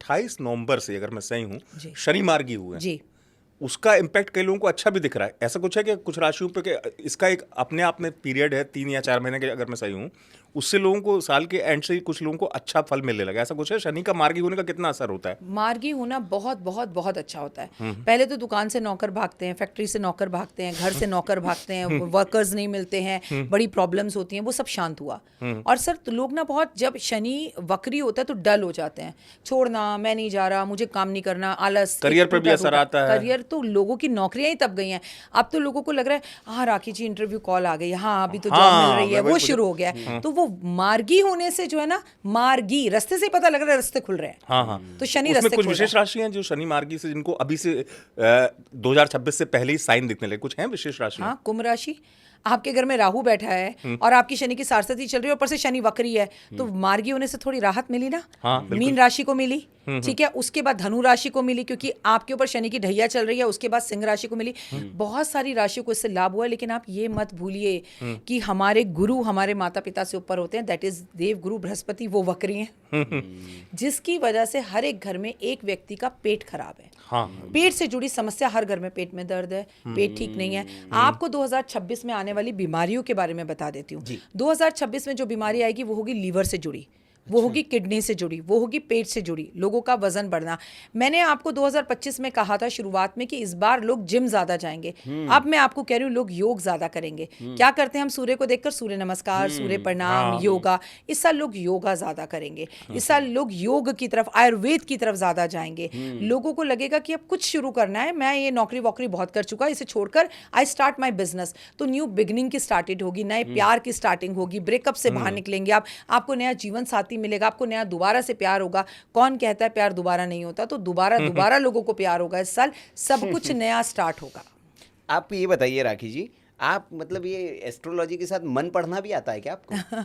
28 नवंबर से, अगर मैं सही हूँ, जी। शनि मार्गी हुए हैं। जी। उसका इम्पैक्ट कई लोगों को अच्छा भी दिख रहा है। ऐसा कुछ है कि कुछ राशियों पे कि इसका एक अपने आप में पीरियड है 3 या 4 महीने के, अगर मैं सही हूँ, उससे लोगों को साल के एंड से ही कुछ लोगों को अच्छा फल मिलने लगा। ऐसा कुछ है? शनि का मार्गी होने का कितना असर होता है? मार्गी होना बहुत बहुत बहुत अच्छा होता है। पहले तो दुकान से नौकर भागते हैं, फैक्ट्री से नौकर भागते हैं, घर से नौकर भागते हैं, वर्कर्स नहीं मिलते हैं, बड़ी प्रॉब्लम्स होती हैं, वो सब शांत हुआ। और सर तो लोग ना बहुत, जब शनि वक्री होता है तो डल हो जाते हैं, छोड़ना, मैं नहीं जा रहा, मुझे काम नहीं करना, आलस, करियर पर भी असर आता है। करियर तो लोगों की नौकरियां ही तब गई हैं। अब तो लोगों को लग रहा है हाँ राखी जी इंटरव्यू कॉल आ गई, हाँ अभी तो जॉब मिल रही है, वो शुरू हो गया है। तो वो मार्गी होने से जो है ना, मार्गी रास्ते से पता लग रहा है, रास्ते खुल रहे हैं। हाँ। तो शनि उसमें रास्ते कुछ खोल रहा विशेष राशि हैं जो शनि मार्गी से, जिनको अभी से 2026 से पहले ही साइन दिखने लगे? कुछ हैं विशेष राशि? हाँ, कुंभ राशि। आपके घर में राहु बैठा है और आपकी शनि की सारस्वती चल रही है, ऊपर से शनि वक्री है, तो मार्गी होने से थोड़ी राहत मिली ना। हाँ, मीन राशि को मिली, ठीक है, उसके बाद धनु राशि को मिली क्योंकि आपके ऊपर शनि की ढैया चल रही है, उसके बाद सिंह राशि को मिली। बहुत सारी राशियों को इससे लाभ हुआ। लेकिन आप ये मत भूलिए कि हमारे गुरु हमारे माता पिता से ऊपर होते हैं, दैट इज देव गुरु बृहस्पति, वो वक्री हैं, जिसकी वजह से हर एक घर में एक व्यक्ति का पेट खराब है। हाँ। पेट से जुड़ी समस्या, हर घर में पेट में दर्द है, पेट ठीक नहीं है। आपको 2026 में आने वाली बीमारियों के बारे में बता देती हूँ। 2026 में जो बीमारी आएगी वो होगी लीवर से जुड़ी, वो होगी किडनी से जुड़ी, वो होगी पेट से जुड़ी, लोगों का वजन बढ़ना। मैंने आपको 2025 में कहा था शुरुआत में कि इस बार लोग जिम ज्यादा जाएंगे। अब मैं आपको कह रही हूँ लोग योग ज्यादा करेंगे। क्या करते हैं हम? सूर्य को देखकर सूर्य नमस्कार, सूर्य प्रणाम, योगा। इस साल लोग योगा ज्यादा करेंगे। इस साल लोग योग की तरफ, आयुर्वेद की तरफ ज्यादा जाएंगे। लोगों को लगेगा कि अब कुछ शुरू करना है, मैं ये नौकरी वोकरी बहुत कर चुका, इसे छोड़कर आई स्टार्ट माई बिजनेस। तो न्यू बिगनिंग की स्टार्टेड होगी, नए प्यार की स्टार्टिंग होगी, ब्रेकअप से बाहर निकलेंगे आप, आपको नया जीवन साथी मिलेगा, आपको नया दोबारा से प्यार होगा। कौन कहता है प्यार दोबारा नहीं होता? तो दोबारा लोगों को प्यार होगा। इस साल सब कुछ नया स्टार्ट होगा। आप ये बताइए राखी जी, आप मतलब ये एस्ट्रोलॉजी के साथ मन पढ़ना भी आता है क्या आपको?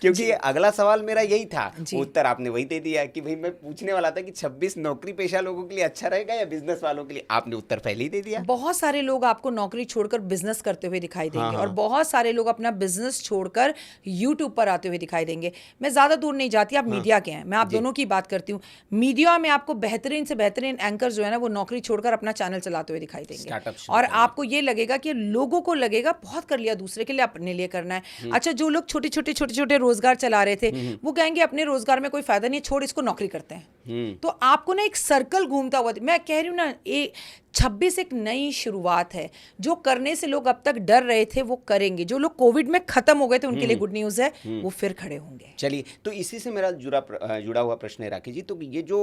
क्योंकि अगला सवाल मेरा यही था, उत्तर आपने वही दे दिया कि भाई मैं पूछने वाला था कि 26 नौकरी पेशा लोगों के लिए अच्छा रहेगा या बिजनेस वालों के लिए। आपने उत्तर पहले ही दे दिया। बहुत सारे लोग आपको नौकरी छोड़कर बिजनेस करते हुए दिखाई देंगे। और बहुत सारे लोग अपना बिजनेस छोड़कर यूट्यूब पर आते हुए दिखाई देंगे। मैं ज्यादा दूर नहीं जाती, आप मीडिया के हैं, मैं आप दोनों की बात करती हूँ। मीडिया में आपको बेहतरीन से बेहतरीन एंकर जो है ना, वो नौकरी छोड़कर अपना चैनल चलाते हुए दिखाई देंगे। और आपको ये लगेगा कि लोगों को लगेगा बहुत कर लिया, दूसरे के लिए, अपने लिए करना है। अच्छा, जो लोग छोटे छोटे रोजगार चला रहे थे, वो कहेंगे अपने रोजगार में कोई फायदा नहीं है, छोड़ इसको, नौकरी करते हैं। तो आपको ना एक सर्कल घूमता हुआ, मैं कह रही हूँ ना, 26 एक नई शुरुआत है। जो करने से लोग अब तक डर रहे थे वो करेंगे। जो लोग कोविड में खत्म हो गए थे उनके लिए गुड न्यूज है, वो फिर खड़े होंगे। चलिए, तो इसी से मेरा जुड़ा हुआ प्रश्न है राखी जी, तो ये जो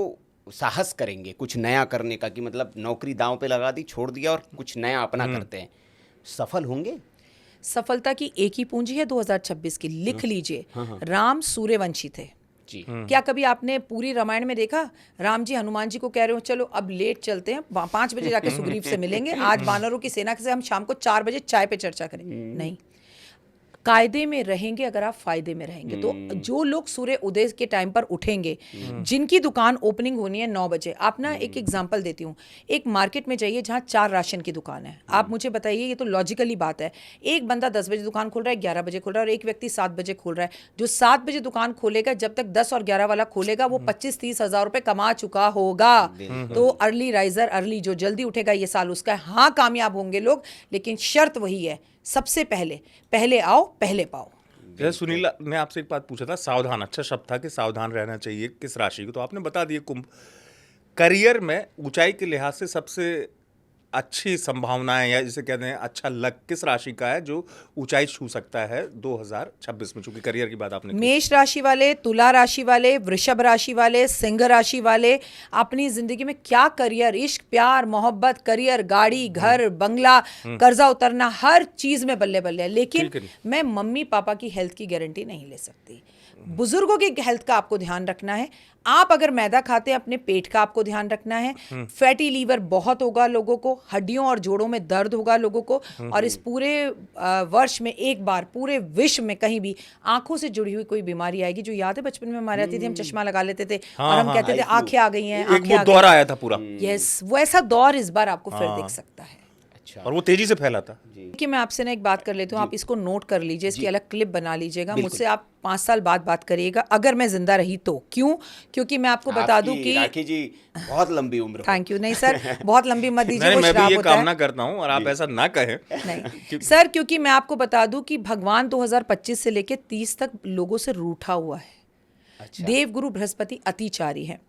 साहस करेंगे कुछ नया करने का, कि मतलब नौकरी दांव पे लगा दी, छोड़ दिया और कुछ नया अपना करते हैं, सफल होंगे? सफलता की एक ही पूंजी है 2026 की, लिख लीजिए। राम सूर्यवंशी थे जी। क्या कभी आपने पूरी रामायण में देखा राम जी हनुमान जी को कह रहे हो चलो अब लेट चलते हैं, 5 बजे जाके सुग्रीव से मिलेंगे, आज वानरों की सेना से हम शाम को 4 बजे चाय पे चर्चा करें? नहीं, कायदे में रहेंगे अगर आप फायदे में रहेंगे। तो जो लोग सूर्य उदय के टाइम पर उठेंगे, जिनकी दुकान ओपनिंग होनी है 9 बजे, आप ना एक एग्जांपल देती हूँ, एक मार्केट में जाइए जहाँ 4 राशन की दुकान है, आप मुझे बताइए, ये तो लॉजिकली बात है, एक बंदा 10 बजे दुकान खोल रहा है, 11 बजे खोल रहा है, और एक व्यक्ति 7 बजे खोल रहा है। जो 7 बजे दुकान खोलेगा, जब तक 10 और 11 वाला खोलेगा, वो 25-30 हज़ार रुपए कमा चुका होगा। तो अर्ली राइजर, अर्ली जो जल्दी उठेगा ये साल उसका, हाँ कामयाब होंगे लोग, लेकिन शर्त वही है, सबसे पहले आओ पहले पाओ। जैसे सुनील, मैं आपसे एक बात पूछा था, सावधान, अच्छा शब्द था कि सावधान रहना चाहिए किस राशि को, तो आपने बता दिया कुंभ। करियर में ऊंचाई के लिहाज से सबसे अच्छी संभावनाएं, या जिसे कहते हैं अच्छा लक, किस राशि का है जो ऊंचाई छू सकता है 2026 में? चूंकि करियर की बात आपने की। मेष राशि वाले, तुला राशि वाले, वृषभ राशि वाले, सिंह राशि वाले अपनी जिंदगी में क्या करियर, इश्क, प्यार, मोहब्बत, करियर, गाड़ी, घर, बंगला, कर्जा उतरना, हर चीज में बल्ले बल्ले है। लेकिन मैं मम्मी पापा की हेल्थ की गारंटी नहीं ले सकती। बुजुर्गों की हेल्थ का आपको ध्यान रखना है। आप अगर मैदा खाते हैं, अपने पेट का आपको ध्यान रखना है। फैटी लीवर बहुत होगा लोगों को, हड्डियों और जोड़ों में दर्द होगा लोगों को। और इस पूरे वर्ष में एक बार पूरे विश्व में कहीं भी आंखों से जुड़ी हुई कोई बीमारी आएगी। जो याद है बचपन में हमारे आती थी, हम चश्मा लगा लेते थे और हम कहते थे आंखें आ गई हैं, एक वो दौर आया था पूरा। यस, वो ऐसा दौर इस बार आपको फिर दिख सकता है। अच्छा। और वो तेजी से फैला था। जी कि मैं आपसे ना एक बात कर लेती हूँ, आप इसको नोट कर लीजिए, इसकी अलग क्लिप बना लीजिएगा, मुझसे आप 5 साल बाद बात करिएगा अगर मैं जिंदा रही तो। क्यों? क्योंकि मैं आपको बता दूं आपकी, कि राखी जी, बहुत लंबी उम्र हो। Thank you. नहीं सर, बहुत लंबी मत दीजिए, नहीं, वो मैं भी श्राप ये होता है। कामना करता हूँ और आप ऐसा ना कहें। नहीं सर, क्योंकि मैं आपको बता दूं कि भगवान 2025 से लेके 30 तक लोगों से रूठा हुआ है। अच्छा। देवगुरु बृहस्पति अतिचारी है।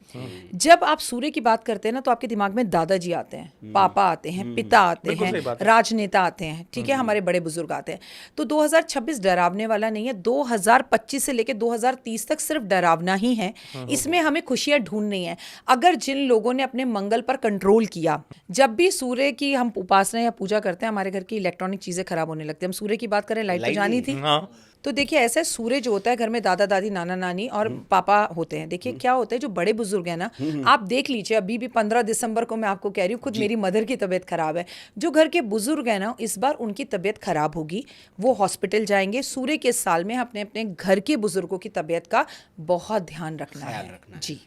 जब आप सूर्य की बात करते हैं ना तो आपके दिमाग में दादाजी आते हैं, पापा आते हैं, पिता आते बिल्कुल सही हैं, बात है। राजनेता आते हैं, ठीक है, हमारे बड़े बुजुर्ग आते हैं। तो 2026 डरावने वाला नहीं है, 2025 से लेके 2030 तक सिर्फ डरावना ही है। इसमें हमें खुशियां ढूंढनी है। अगर जिन लोगों ने अपने मंगल पर कंट्रोल किया, जब भी सूर्य की हम उपासना या पूजा करते हैं हमारे घर की इलेक्ट्रॉनिक चीजें खराब होने लगती है। हम सूर्य की बात करें, लाइट तो लाइट जानी नहीं। थी। हाँ, तो देखिए ऐसा है, सूर्य जो होता है घर में दादा दादी नाना नानी और पापा होते हैं। देखिए क्या होता है, जो बड़े बुजुर्ग हैं ना, आप देख लीजिए, अभी भी 15 दिसंबर को मैं आपको कह रही हूँ, खुद मेरी मदर की तबीयत खराब है। जो घर के बुजुर्ग हैं ना, इस बार उनकी तबीयत खराब होगी, वो हॉस्पिटल जाएंगे। सूर्य के साल में अपने अपने घर के बुजुर्गों की तबीयत का बहुत ध्यान रखना है जी।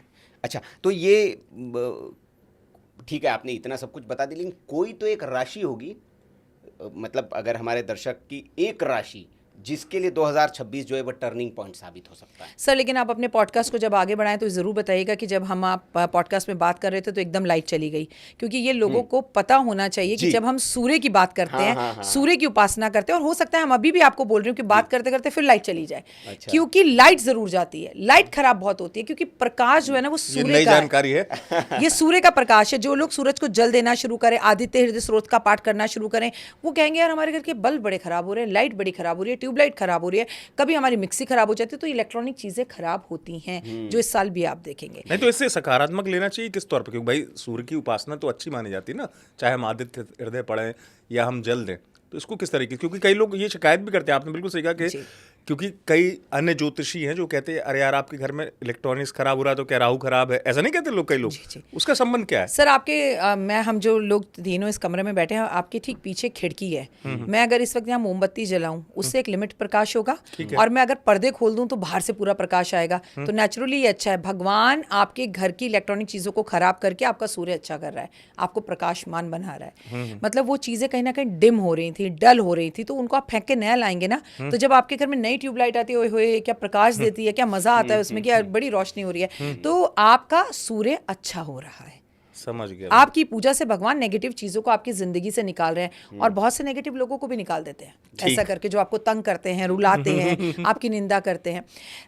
अच्छा, तो ये ठीक है, आपने इतना सब कुछ बता दिया, लेकिन कोई तो एक राशि होगी, मतलब अगर हमारे दर्शक की एक राशि जिसके लिए 2026 जो है वो टर्निंग पॉइंट साबित हो सकता है। सर लेकिन आप अपने पॉडकास्ट को जब आगे बढ़ाएं तो ज़रूर बताइएगा कि जब हम आप पॉडकास्ट में बात कर रहे थे तो एकदम लाइट चली गई, क्योंकि ये लोगों को पता होना चाहिए कि जब हम सूर्य की बात करते हैं, सूर्य की उपासना करते हैं, और हो सकता है हम अभी भी आपको बोल रही हूँ कि बात करते करते फिर लाइट चली जाए। अच्छा। क्योंकि लाइट ज़रूर जाती है, लाइट खराब बहुत होती है, क्योंकि प्रकाश जो है ना वो ये सूर्य नई का है। जानकारी है। ये सूर्य का प्रकाश है। जो लोग सूरज को जल देना शुरू करें, आदित्य हृदय स्रोत का पाठ करना शुरू करें, वो कहेंगे यार हमारे घर के बल्ब बड़े खराब हो रहे हैं, लाइट बड़ी खराब हो रही है, ट्यूबलाइट खराब हो रही है, कभी हमारी मिक्सी खराब हो जाती है। तो इलेक्ट्रॉनिक चीजें खराब होती हैं, जो इस साल भी आप देखेंगे। नहीं तो इससे सकारात्मक लेना चाहिए किस तौर पर, क्योंकि भाई सूर्य की उपासना तो अच्छी मानी जाती है ना, चाहे हम आदित्य हृदय पढ़ें या हम जल दें, तो इसको किस तरीके, क्योंकि कई लोग ये शिकायत भी करते हैं, आपने बिल्कुल सही कहा कि क्योंकि कई अन्य ज्योतिषी हैं जो कहते हैं अरे यार आपके घर में इलेक्ट्रॉनिक्स खराब हो रहा है तो क्या राहु खराब है, ऐसा नहीं कहते लोग, कई लोग। उसका संबंध क्या है सर? आपके हम जो लोग तीनों इस कमरे में बैठे हैं, आपके ठीक पीछे खिड़की है। मैं अगर इस वक्त यहाँ मोमबत्ती जलाऊं, उससे एक लिमिट प्रकाश होगा, और मैं अगर पर्दे खोल दूं तो बाहर से पूरा प्रकाश आएगा। तो नेचुरली ये अच्छा है। भगवान आपके घर की इलेक्ट्रॉनिक चीजों को खराब करके आपका सूर्य अच्छा कर रहा है, आपको प्रकाशमान बना रहा है। मतलब वो चीजें कहीं ना कहीं डिम हो रही थी, डल हो रही थी, तो उनको आप फेंक के नया लाएंगे ना, तो जब आपके घर में नई ट्यूबलाइट आती है, ओए क्या प्रकाश देती है, क्या मजा आता है उसमें, क्या बड़ी रोशनी हो रही है, तो आपका सूर्य अच्छा हो रहा है। समझ गया। आपकी पूजा से भगवान नेगेटिव चीजों को आपकी जिंदगी से निकाल रहे हैं, और बहुत से नेगेटिव लोगों को भी निकाल देते हैं ऐसा करके, जो आपको तंग करते हैं, रुलाते हैं, आपकी निंदा करते हैं।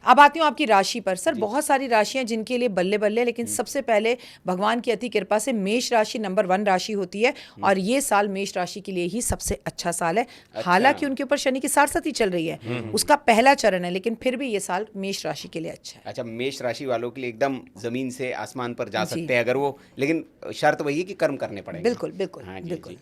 अब आती हूँ आपकी राशि पर। सर बहुत सारी राशियां जिनके लिए बल्ले बल्ले, लेकिन सबसे पहले भगवान की अति कृपा से मेष राशि नंबर 1 राशि होती है, और ये साल मेष राशि के लिए ही सबसे अच्छा साल है। हालांकि उनके ऊपर शनि की साढ़साती चल रही है, उसका पहला चरण है, लेकिन फिर भी ये साल मेष राशि के लिए अच्छा है। अच्छा, मेष राशि वालों के लिए एकदम जमीन से आसमान पर जा सकते हैं अगर वो, लेकिन शर्त वही है कि कर्म करने पड़ेंगे। बिल्कुल बिल्कुल हाँ जी, बिल्कुल। जी।